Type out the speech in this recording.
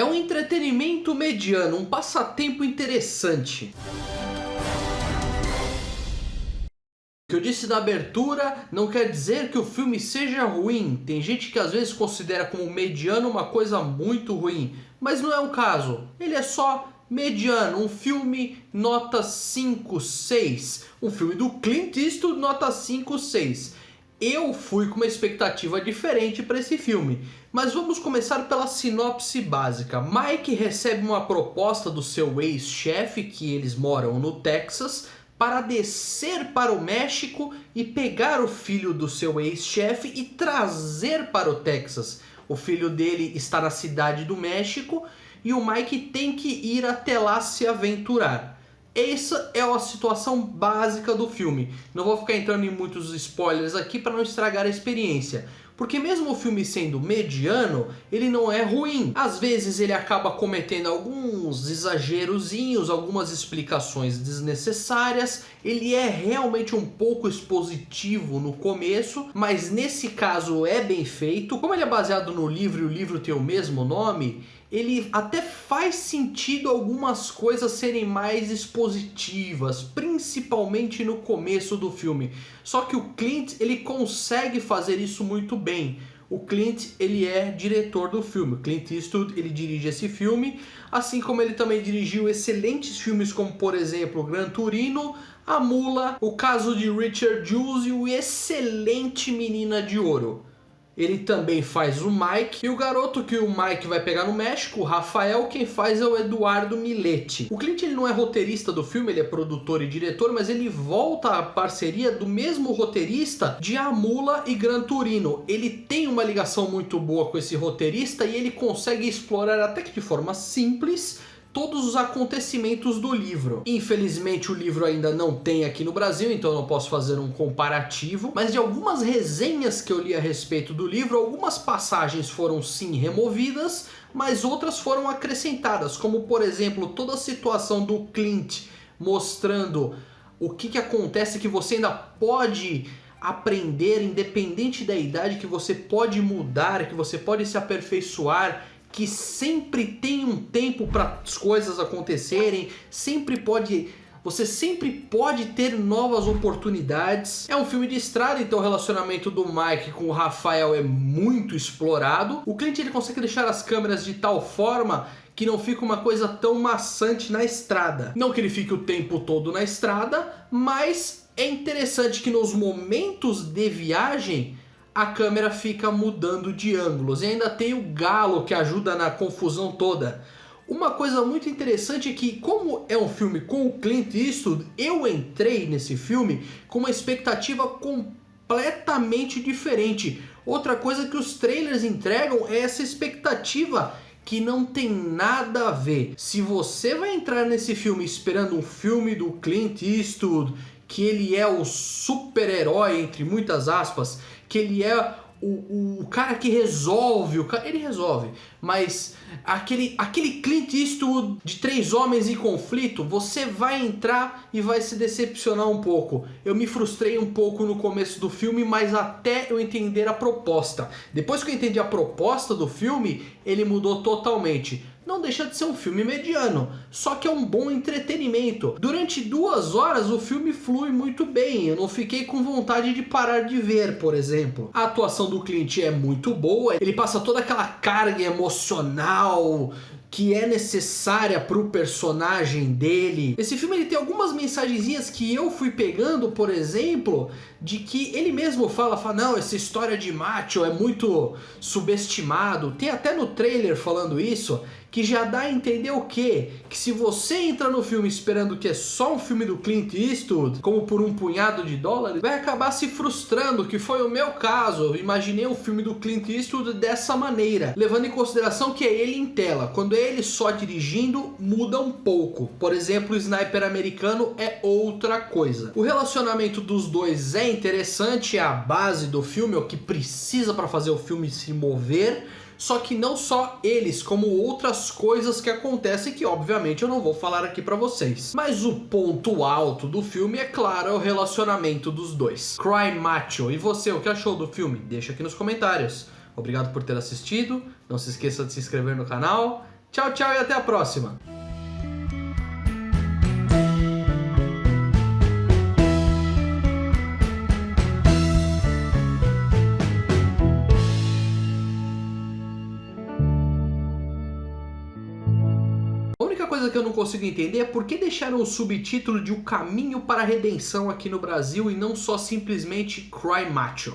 É um entretenimento mediano, um passatempo interessante. O que eu disse da abertura não quer dizer que o filme seja ruim. Tem gente que às vezes considera como mediano uma coisa muito ruim, mas não é o caso. Ele é só mediano, um filme nota 5, 6. Um filme do Clint Eastwood nota 5, 6. Eu fui com uma expectativa diferente para esse filme, mas vamos começar pela sinopse básica. Mike recebe uma proposta do seu ex-chefe, que eles moram no Texas, para descer para o México e pegar o filho do seu ex-chefe e trazer para o Texas. O filho dele está na cidade do México e o Mike tem que ir até lá se aventurar. Essa é a situação básica do filme. Não vou ficar entrando em muitos spoilers aqui para não estragar a experiência. Porque mesmo o filme sendo mediano, ele não é ruim. Às vezes ele acaba cometendo alguns exagerozinhos, algumas explicações desnecessárias. Ele é realmente um pouco expositivo no começo, mas nesse caso é bem feito. Como ele é baseado no livro e o livro tem o mesmo nome, ele até faz sentido algumas coisas serem mais expositivas, principalmente no começo do filme. Só que o Clint, ele consegue fazer isso muito bem. O Clint, ele é diretor do filme. O Clint Eastwood, ele dirige esse filme, assim como ele também dirigiu excelentes filmes como, por exemplo, Gran Torino, A Mula, O Caso de Richard Jewell e o excelente Menina de Ouro. Ele também faz o Mike, e o garoto que o Mike vai pegar no México, o Rafael, quem faz é o Eduardo Miletti. O Clint, ele não é roteirista do filme, ele é produtor e diretor, mas ele volta à parceria do mesmo roteirista de A Mula e Gran Torino. Ele tem uma ligação muito boa com esse roteirista e ele consegue explorar até que de forma simples todos os acontecimentos do livro. Infelizmente o livro ainda não tem aqui no Brasil, então eu não posso fazer um comparativo, mas de algumas resenhas que eu li a respeito do livro, algumas passagens foram sim removidas, mas outras foram acrescentadas, como por exemplo toda a situação do Clint mostrando o que acontece, que você ainda pode aprender independente da idade, que você pode mudar, que você pode se aperfeiçoar, que sempre tem um tempo para as coisas acontecerem, você sempre pode ter novas oportunidades. É um filme de estrada, então o relacionamento do Mike com o Rafael é muito explorado. O Clint, ele consegue deixar as câmeras de tal forma que não fica uma coisa tão maçante na estrada. Não que ele fique o tempo todo na estrada, mas é interessante que nos momentos de viagem a câmera fica mudando de ângulos. E ainda tem o galo que ajuda na confusão toda. Uma coisa muito interessante é que, como é um filme com o Clint Eastwood, eu entrei nesse filme com uma expectativa completamente diferente. Outra coisa que os trailers entregam é essa expectativa que não tem nada a ver. Se você vai entrar nesse filme esperando um filme do Clint Eastwood, que ele é o super-herói, entre muitas aspas, que ele é o cara que resolve, ele resolve, mas aquele Clint Eastwood de 3 homens em conflito, você vai entrar e vai se decepcionar um pouco. Eu me frustrei um pouco no começo do filme, mas até eu entender a proposta. Depois que eu entendi a proposta do filme, ele mudou totalmente. Não deixa de ser um filme mediano, só que é um bom entretenimento. Durante 2 horas o filme flui muito bem, eu não fiquei com vontade de parar de ver, por exemplo. A atuação do Clint é muito boa, ele passa toda aquela carga emocional que é necessária para o personagem dele. Esse filme, ele tem algumas mensagenzinhas que eu fui pegando, por exemplo, de que ele mesmo fala, não, essa história de macho é muito subestimado. Tem até no trailer falando isso, que já dá a entender o quê? Que se você entra no filme esperando que é só um filme do Clint Eastwood, como por um punhado de dólares, vai acabar se frustrando, que foi o meu caso. Eu imaginei o filme do Clint Eastwood dessa maneira, levando em consideração que é ele em tela. Quando é ele só dirigindo, muda um pouco. Por exemplo, o Sniper Americano é outra coisa. O relacionamento dos dois é interessante, é a base do filme, é o que precisa para fazer o filme se mover. Só que não só eles, como outras coisas que acontecem que obviamente eu não vou falar aqui pra vocês. Mas o ponto alto do filme, é claro, é o relacionamento dos dois. Cry Macho. E você, o que achou do filme? Deixa aqui nos comentários. Obrigado por ter assistido. Não se esqueça de se inscrever no canal. Tchau, tchau e até a próxima! A única coisa que eu não consigo entender é por que deixaram o subtítulo de O Caminho para a Redenção aqui no Brasil e não só simplesmente Cry Macho.